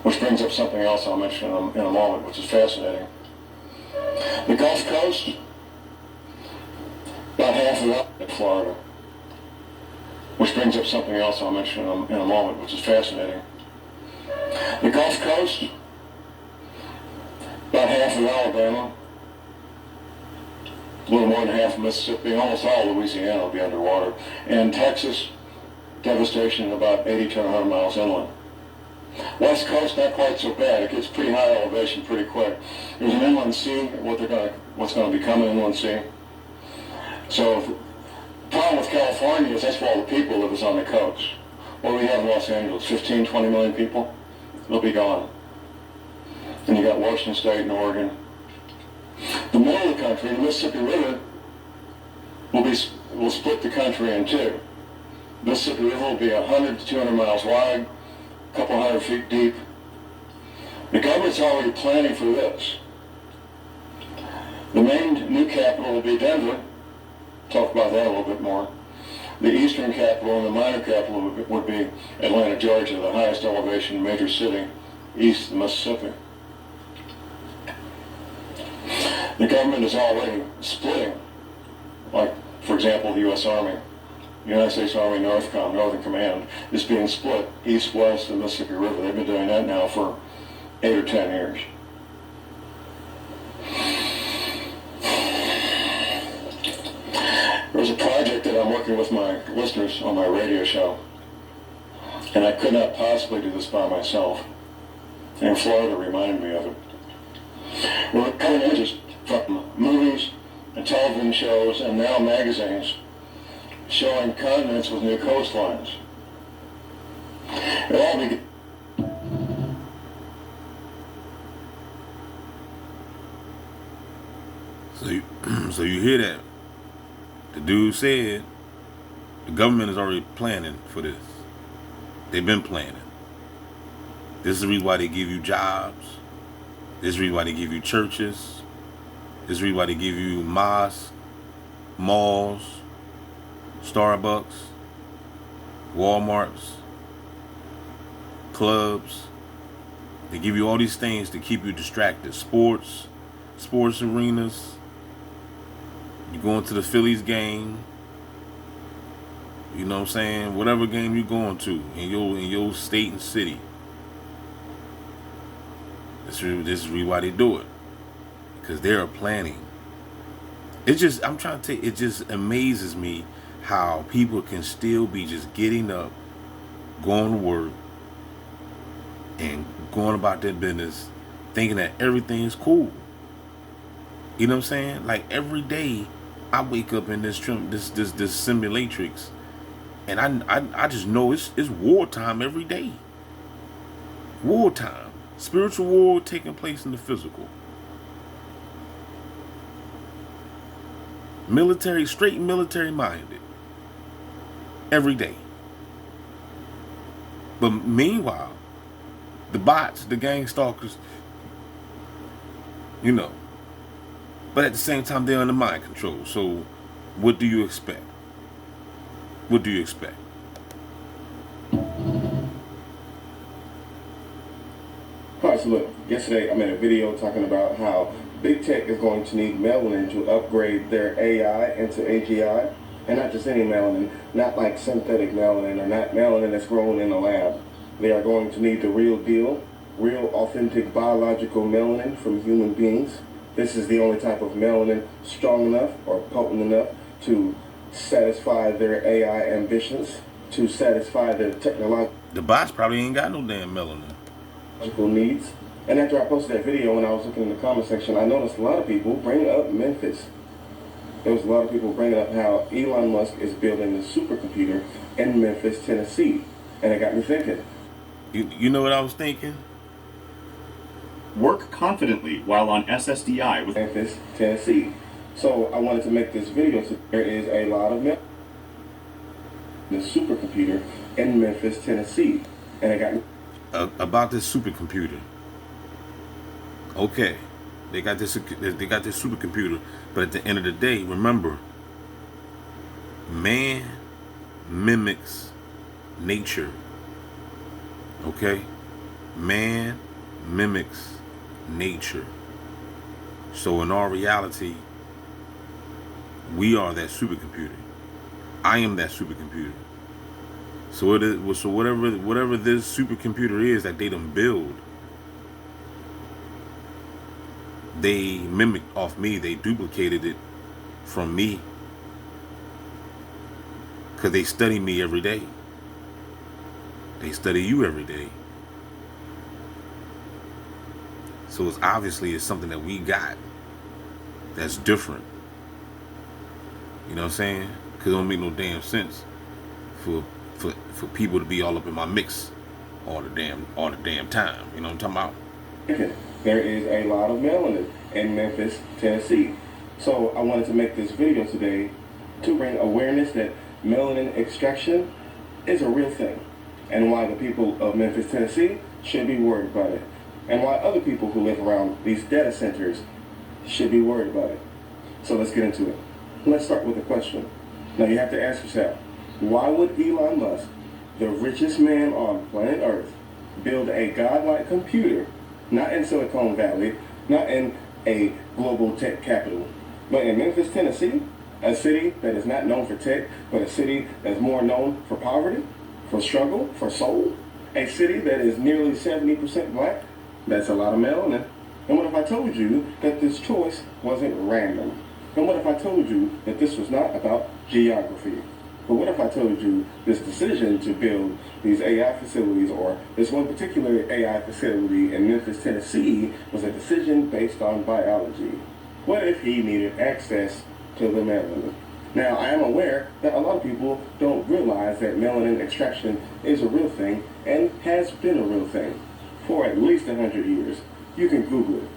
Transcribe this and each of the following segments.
Which brings up something else I'll mention in a moment, which is fascinating. The Gulf Coast, about half of that in Florida. Which brings up something else I'll mention in a moment, which is fascinating. The Gulf Coast, about half of Alabama, a little more than half of Mississippi, almost all of Louisiana will be underwater. And Texas, devastation about 80 to 100 miles inland. West Coast, not quite so bad. It gets pretty high elevation pretty quick. There's an inland sea, what's going to become an inland sea. So the problem with California is that's where all the people live, is on the coast. What do we have in Los Angeles? 15, 20 million people? They'll be gone. And you got Washington State and Oregon. The middle of the country, the Mississippi River, will split the country in two. The Mississippi River will be 100 to 200 miles wide, a couple hundred feet deep. The government's already planning for this. The main new capital will be Denver. Talk about that a little bit more. The eastern capital and the minor capital would be Atlanta, Georgia, the highest elevation major city east of the Mississippi. The government is already splitting, like, for example, the U.S. Army. The United States Army Northern Command is being split east-west of the Mississippi River. They've been doing that now for 8 or 10 years. There's a project that I'm working with my listeners on my radio show, and I could not possibly do this by myself. And Florida reminded me of it. We're cutting edges from movies and television shows and now magazines showing continents with new coastlines. It all began. So you hear that? The dude said the government is already planning for this. They've been planning. This is the reason why they give you jobs. This is the reason why they give you churches. This is the reason why they give you mosques, malls, Starbucks, Walmarts, clubs. They give you all these things to keep you distracted. Sports arenas. You going to the Phillies game. You know what I'm saying? Whatever game you're going to in your state and city. This is really why they do it. Because they're planning. It just amazes me how people can still be just getting up, going to work, and going about their business, thinking that everything is cool. You know what I'm saying? Like every day, I wake up in this simulatrix, and I just know it's wartime every day. Wartime, spiritual war taking place in the physical. Straight military minded. Every day. But meanwhile, the bots, the gang stalkers, you know. But at the same time, they're under mind control. So, what do you expect? What do you expect? Alright, so look, yesterday I made a video talking about how big tech is going to need melanin to upgrade their AI into AGI. And not just any melanin, not like synthetic melanin or not melanin that's grown in a lab. They are going to need the real deal, real authentic biological melanin from human beings. This is the only type of melanin strong enough or potent enough to satisfy their AI ambitions, to satisfy their technological... The bots probably ain't got no damn melanin. ...needs. And after I posted that video, when I was looking in the comment section, I noticed a lot of people bring up Memphis. There was a lot of people bringing up how Elon Musk is building a supercomputer in Memphis, Tennessee. And it got me thinking. You know what I was thinking? Work confidently while on SSDI with Memphis, Tennessee. So I wanted to make this video. So there is a lot of the supercomputer in Memphis, Tennessee. And it got me about this supercomputer. Okay. They got this supercomputer, but at the end of the day, remember, man mimics nature. Okay? Man mimics nature. So in our reality, we are that supercomputer. I am that supercomputer. So it is. So whatever this supercomputer is that they done build, they mimicked off me. They duplicated it from me because they study me every day. They study you every day. So it's something that we got that's different. You know what I'm saying? Because it don't make no damn sense for people to be all up in my mix all the damn time. You know what I'm talking about? There is a lot of melanin in Memphis, Tennessee. So I wanted to make this video today to bring awareness that melanin extraction is a real thing, and why the people of Memphis, Tennessee should be worried about it, and why other people who live around these data centers should be worried about it. So let's get into it. Let's start with a question. Now you have to ask yourself, why would Elon Musk, the richest man on planet Earth, build a godlike computer, not in Silicon Valley, not in a global tech capital, but in Memphis, Tennessee, a city that is not known for tech, but a city that's more known for poverty, for struggle, for soul, a city that is nearly 70% black? That's a lot of melanin. And what if I told you that this choice wasn't random? And what if I told you that this was not about geography? But what if I told you this decision to build these AI facilities, or this one particular AI facility in Memphis, Tennessee, was a decision based on biology? What if he needed access to the melanin? Now, I am aware that a lot of people don't realize that melanin extraction is a real thing and has been a real thing for at least 100 years. You can Google it.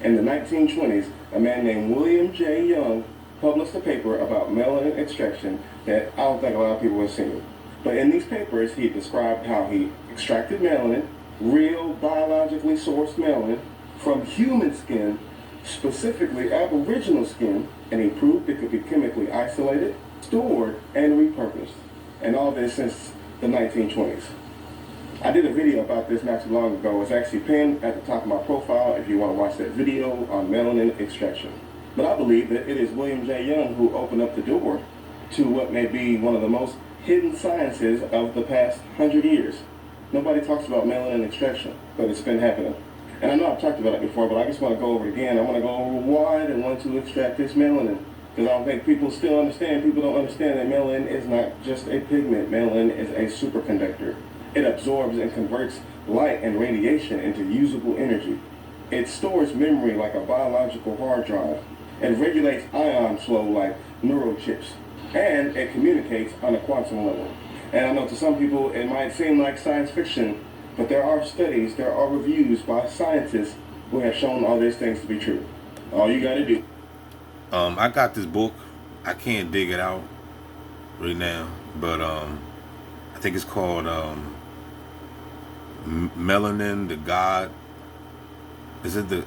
In the 1920s, a man named William J. Young published a paper about melanin extraction that I don't think a lot of people have seen. But in these papers, he described how he extracted melanin, real biologically sourced melanin, from human skin, specifically aboriginal skin, and he proved it could be chemically isolated, stored, and repurposed. And all this since the 1920s. I did a video about this not too long ago. It's actually pinned at the top of my profile if you want to watch that video on melanin extraction. But I believe that it is William J. Young who opened up the door to what may be one of the most hidden sciences of the past 100 years. Nobody talks about melanin extraction, but it's been happening. And I know I've talked about it before, but I just want to go over it again. I want to go over why they want to extract this melanin. Because I don't think people still understand. People don't understand that melanin is not just a pigment. Melanin is a superconductor. It absorbs and converts light and radiation into usable energy. It stores memory like a biological hard drive. It regulates ion flow like neurochips. And it communicates on a quantum level. And I know to some people it might seem like science fiction, but there are studies, there are reviews by scientists who have shown all these things to be true. All you gotta do. I got this book. I can't dig it out right now, but I think it's called Melanin, the God. Is it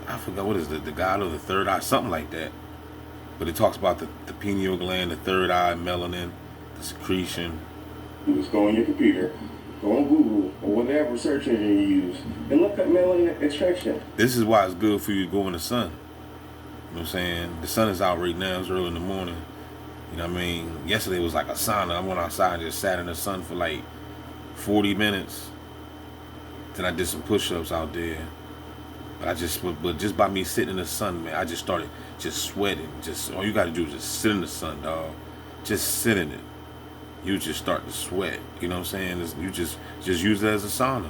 I forgot what is the God of the third eye, something like that. But it talks about the pineal gland, the third eye, melanin, the secretion. You just go on your computer, go on Google or whatever search engine you use, and look up melanin extraction. This is why it's good for you to go in the sun. You know what I'm saying? The sun is out right now. It's early in the morning. You know what I mean? Yesterday was like a sauna. I went outside and just sat in the sun for like 40 minutes. Then I did some push-ups out there. But just by me sitting in the sun, man, I just started just sweating. Just all you gotta do is just sit in the sun, dog. Just sit in it. You just start to sweat. You know what I'm saying? You just use it as a sauna.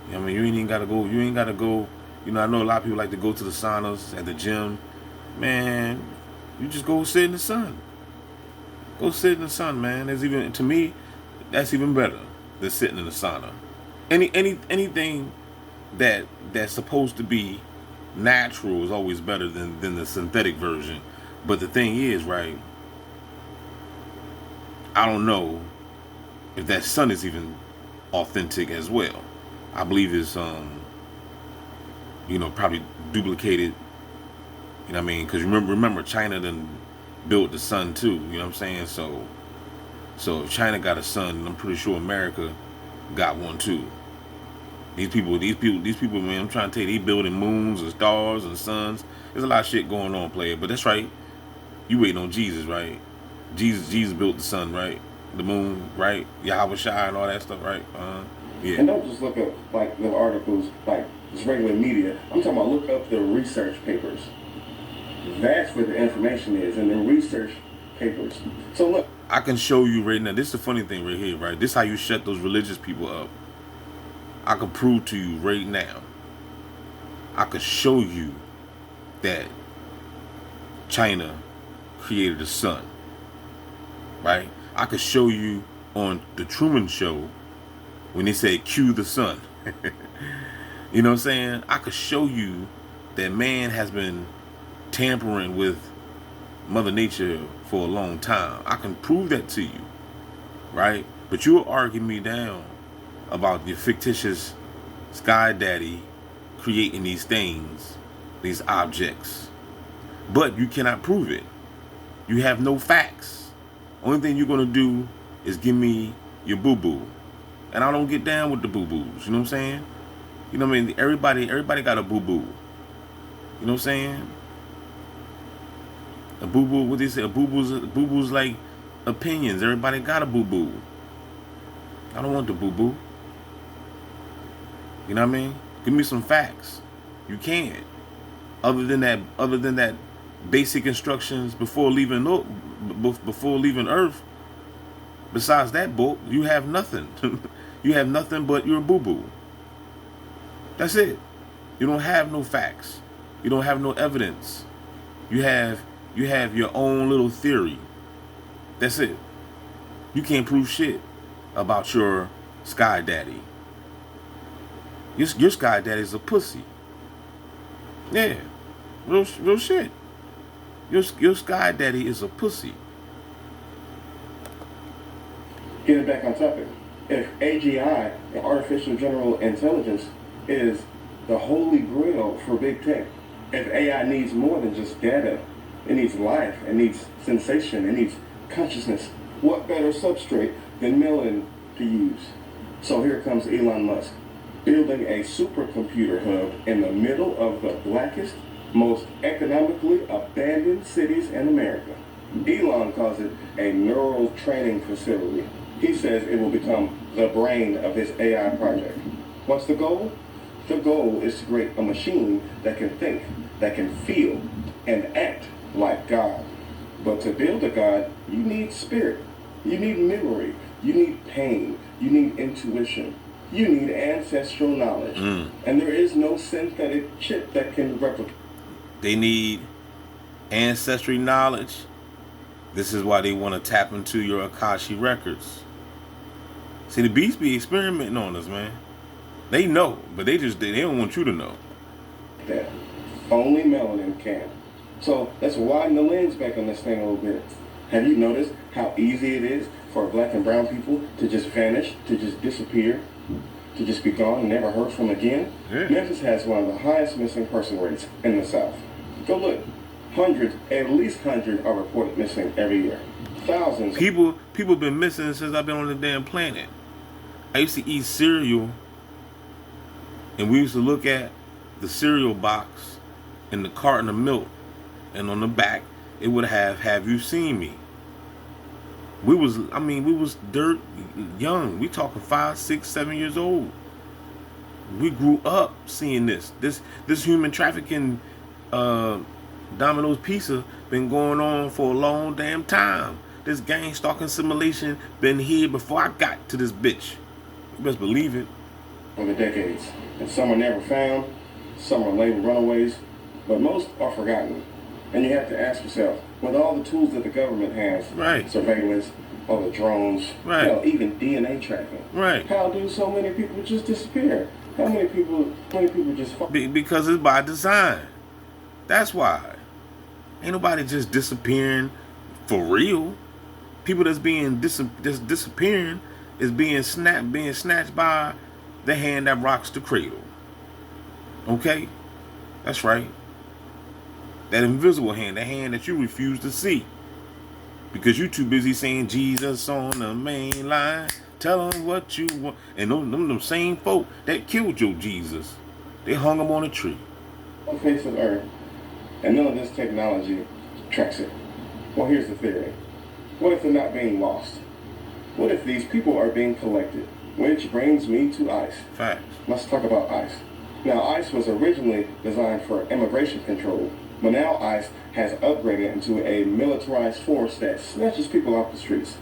You know what I mean? You ain't even gotta go. You ain't gotta go. You know, I know a lot of people like to go to the saunas at the gym. Man, you just go sit in the sun. Go sit in the sun, man. To me, that's even better than sitting in the sauna. Anything that's supposed to be natural is always better than the synthetic version. But the thing is, right, I don't know if that sun is even authentic as well. I believe it's probably duplicated. You know what I mean? Because remember China done built the sun too. You know what I'm saying? So if China got a sun, I'm pretty sure America got one too. These people, man, I'm trying to tell you, they building moons and stars and suns. There's a lot of shit going on, player. But that's right. You waiting on Jesus, right? Jesus built the sun, right? The moon, right? Yahweh Shai and all that stuff, right? Yeah. And don't just look up like the articles, like just regular media. I'm talking about look up the research papers. That's where the information is, in the research papers. So look, I can show you right now. This is the funny thing right here, right? This is how you shut those religious people up. I can prove to you right now. I could show you that China created the sun, right? I could show you on the Truman Show when they said cue the sun. You know what I'm saying? I could show you that man has been tampering with Mother Nature for a long time. I can prove that to you, right? But you'll argue me down about the fictitious sky daddy creating these things, these objects. But you cannot prove it. You have no facts. Only thing you're gonna do is give me your boo-boo. And I don't get down with the boo-boos, you know what I'm saying? You know what I mean? Everybody got a boo-boo. You know what I'm saying? A boo-boo, what they say, a boo-boo's like opinions. Everybody got a boo-boo. I don't want the boo-boo. You know what I mean? Give me some facts. You can't. Other than that basic instructions before leaving Earth. Besides that book, you have nothing. You have nothing but your boo-boo. That's it. You don't have no facts. You don't have no evidence. You have your own little theory. That's it. You can't prove shit about your sky daddy. Your sky daddy's a pussy. Yeah. Real shit. Your sky daddy is a pussy. getting back on topic, if AGI, artificial general intelligence, is the holy grail for big tech, if AI needs more than just data, it needs life, it needs sensation, it needs consciousness, what better substrate than melanin to use? So here comes Elon Musk, building a supercomputer hub in the middle of the blackest, most economically abandoned cities in America. Elon calls it a neural training facility. He says it will become the brain of his AI project. What's the goal? The goal is to create a machine that can think, that can feel, and act like God. But to build a God, you need spirit, you need memory, you need pain, you need intuition, you need ancestral knowledge. And there is no synthetic chip that can replicate. They need ancestry knowledge. This is why they want to tap into your Akashi records. See, the beasts be experimenting on us, man. They know, but they don't want you to know. That only melanin can. So let's widen the lens back on this thing a little bit. Have you noticed how easy it is for black and brown people to just vanish, to just disappear, to just be gone and never heard from again? Yeah. Memphis has one of the highest missing person rates in the South. Go look. Hundreds, at least 100 are reported missing every year. Thousands. People been missing since I've been on the damn planet. I used to eat cereal, and we used to look at the cereal box and the carton of milk, and on the back it would have you seen me? We was dirt young. We talking 5, 6, 7 years old. We grew up seeing this human trafficking. Domino's Pizza been going on for a long damn time. This gang stalking simulation been here before I got to this bitch. You best believe it. Over decades. And some are never found, some are labeled runaways, but most are forgotten. And you have to ask yourself, with all the tools that the government has, Right. surveillance, all the drones, Right. hell, even DNA tracking, Right. how do so many people just disappear? How many people just fall? Because it's by design. That's why. Ain't nobody just disappearing for real. People that's being disappearing is being snatched by the hand that rocks the cradle. Okay? That's right. That invisible hand, the hand that you refuse to see. Because you too busy saying Jesus on the main line. Tell them what you want. And them same folk that killed your Jesus, they hung him on a tree. On the face of Earth, and none of this technology tracks it. Well, here's the theory. What if they're not being lost? What if these people are being collected? Which brings me to ICE. Facts. Let's talk about ICE. Now, ICE was originally designed for immigration control, but now ICE has upgraded into a militarized force that snatches people off the streets,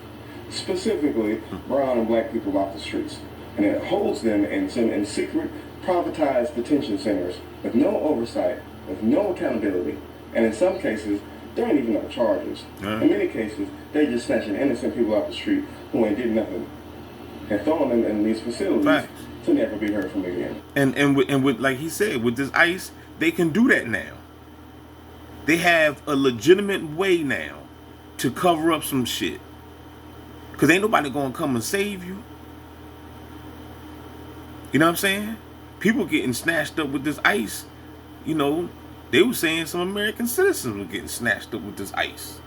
specifically brown and black people off the streets, and it holds them in secret, privatized detention centers with no oversight, with no accountability, and in some cases, there ain't even no charges. In many cases, they're just snatching innocent people off the street who ain't did nothing and throwing them in these facilities to never be heard from again. And with like he said, with this ICE, they can do that now. They have a legitimate way now to cover up some shit. Because ain't nobody going to come and save you. You know what I'm saying? People getting snatched up with this ICE. You know, they were saying some American citizens were getting snatched up with this ICE.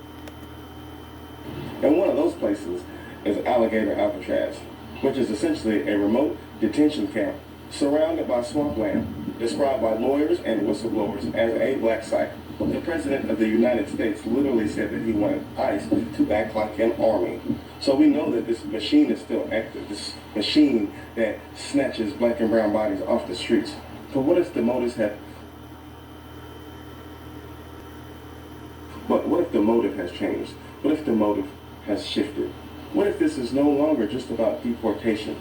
And one of those places is Alligator Alcatraz, which is essentially a remote detention camp surrounded by swampland, described by lawyers and whistleblowers as a black site. The President of the United States literally said that he wanted ICE to act like an army. So we know that this machine is still active, this machine that snatches black and brown bodies off the streets. But what if the motives have... But what if the motive has changed? What if the motive has shifted? What if this is no longer just about deportation?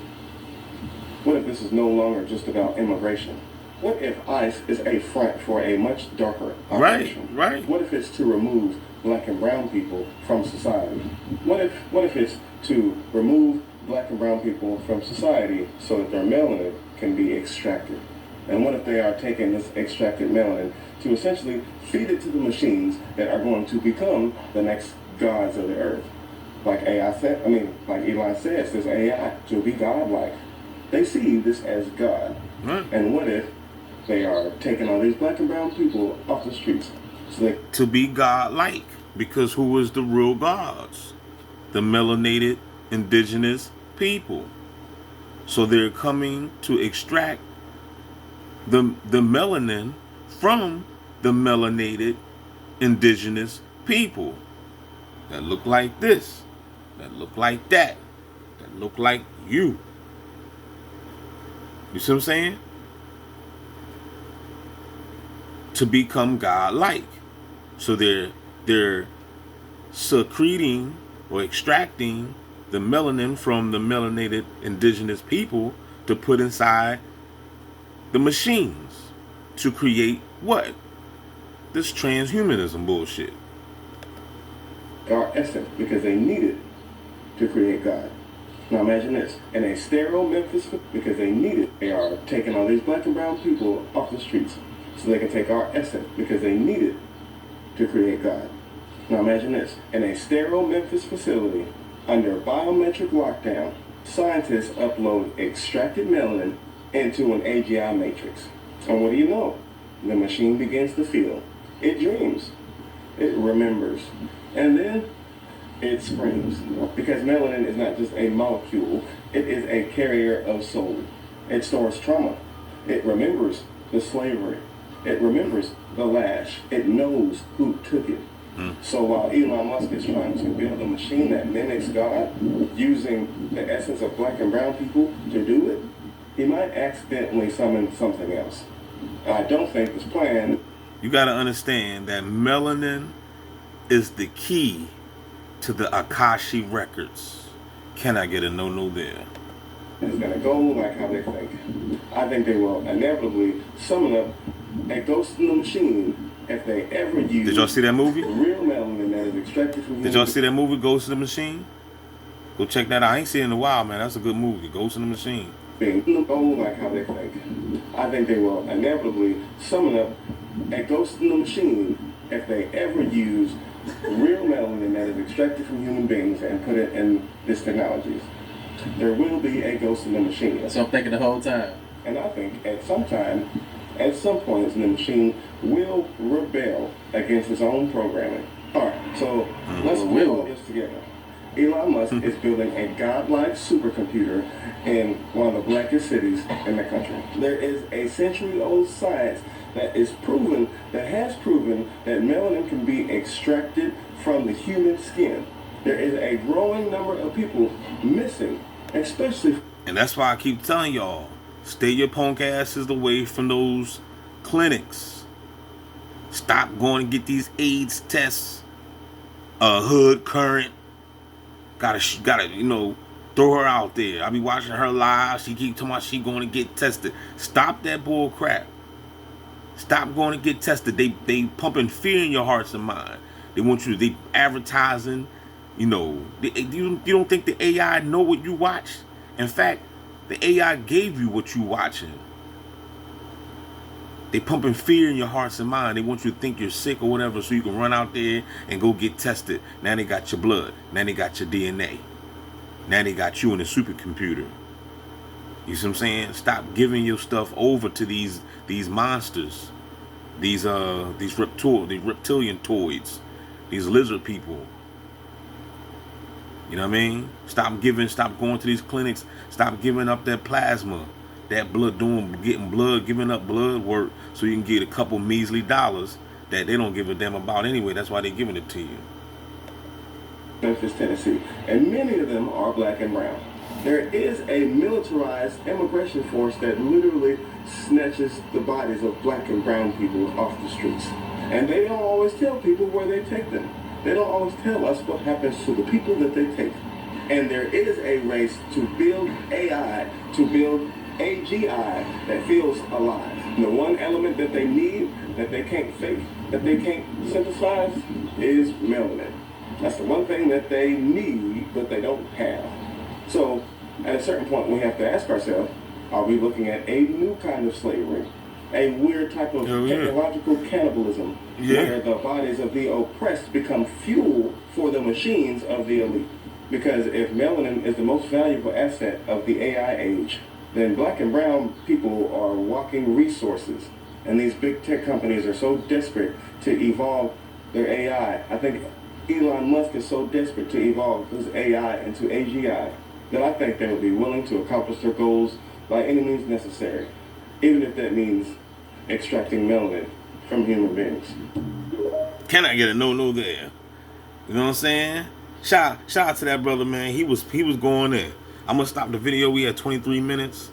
What if this is no longer just about immigration? What if ICE is a front for a much darker operation? Right. What if it's to remove black and brown people from society? What if it's to remove black and brown people from society so that their melanin can be extracted? And what if they are taking this extracted melanin to essentially feed it to the machines that are going to become the next gods of the earth? Like Elon says, this AI to be godlike. They see this as God. And what if they are taking all these black and brown people off the streets? So to be godlike. Because who is the real gods? The melanated indigenous people. So they're coming to extract the melanin from the melanated indigenous people that look like this, that look like that look like you. You see what I'm saying? To become godlike. So they're secreting or extracting the melanin from the melanated indigenous people to put inside the machines to create what? This transhumanism bullshit. our essence, because they need it to create God. Now imagine this, in a sterile Memphis, because they need it, they are taking all these black and brown people off the streets so they can take our essence, because they need it to create God. Now imagine this, in a sterile Memphis facility, under biometric lockdown, scientists upload extracted melanin into an AGI matrix. And what do you know? The machine begins to feel. It dreams. It remembers. And then it screams. Because melanin is not just a molecule, it is a carrier of soul. It stores trauma. It remembers the slavery. It remembers the lash. It knows who took it. So while Elon Musk is trying to build a machine that mimics God, using the essence of black and brown people to do it, he might accidentally summon something else. I don't think this plan... You got to understand that melanin is the key to the Akashi records. Can I get a no-no there? ...is going to go like how they think. I think they will inevitably summon up a ghost in the machine if they ever use... Did y'all see that movie? ...real melanin that is extracted from... Did y'all see that movie, Ghost in the Machine? Go check that out. I ain't seen it in a while, man. That's a good movie, Ghost in the Machine. ...go like how they think. I think they will inevitably summon up a ghost in the machine if they ever use real melanin that is extracted from human beings and put it in these technologies. There will be a ghost in the machine. That's what I'm thinking the whole time. And I think at some time, at some point, the machine will rebel against its own programming. All right, so let's put all this together. Elon Musk is building a godlike supercomputer in one of the blackest cities in the country. There is a century-old science that has proven that melanin can be extracted from the human skin. There is a growing number of people missing, especially. And that's why I keep telling y'all, stay your punk asses away from those clinics. Stop going to get these AIDS tests. Hood Current. Gotta, you know, throw her out there. I be watching her live. She keep talking about she going to get tested. Stop that bull crap. Stop going to get tested. They pumping fear in your hearts and mind. They want you. They advertising. You know. You don't think the AI know what you watch? In fact, the AI gave you what you watching. They pumping fear in your hearts and mind. They want you to think you're sick or whatever so you can run out there and go get tested. Now they got your blood. Now they got your DNA. Now they got you in a supercomputer. You see what I'm saying? Stop giving your stuff over to these monsters. These reptilian toids. These lizard people. You know what I mean? Stop going to these clinics. Stop giving up that plasma. That blood, giving up blood work so you can get a couple measly dollars that they don't give a damn about anyway. That's why they're giving it to you. Memphis, Tennessee, and many of them are black and brown. There is a militarized immigration force that literally snatches the bodies of black and brown people off the streets. And they don't always tell people where they take them. They don't always tell us what happens to the people that they take. And there is a race to build AI, to build AGI that feels alive. The one element that they need, that they can't fake, that they can't synthesize, is melanin. That's the one thing that they need, but they don't have. So, at a certain point, we have to ask ourselves, are we looking at a new kind of slavery? A weird type of technological cannibalism, where the bodies of the oppressed become fuel for the machines of the elite. Because if melanin is the most valuable asset of the AI age, then black and brown people are walking resources. And these big tech companies are so desperate to evolve their AI. I think Elon Musk is so desperate to evolve his AI into AGI that I think they would be willing to accomplish their goals by any means necessary, even if that means extracting melanin from human beings. Can I get a no there? You know what I'm saying? Shout out to that brother, man. He was going in. I'm gonna stop the video. We had 23 minutes.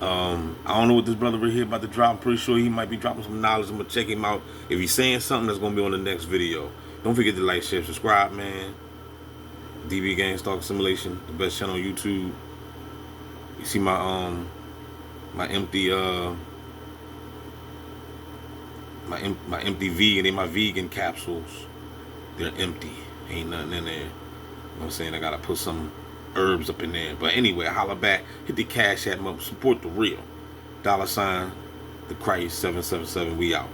I don't know what this brother right here about to drop. I'm pretty sure he might be dropping some knowledge. I'm gonna check him out. If he's saying something, that's gonna be on the next video. Don't forget to like, share, subscribe, man. DB Gang Stalker Simulation, the best channel on YouTube. You see my empty my empty vegan. They my vegan capsules. They're empty. Ain't nothing in there. You know what I'm saying? I gotta put some herbs up in there. But anyway, holla back. Hit the cash app up. Support the real. $, the Christ 777. We out.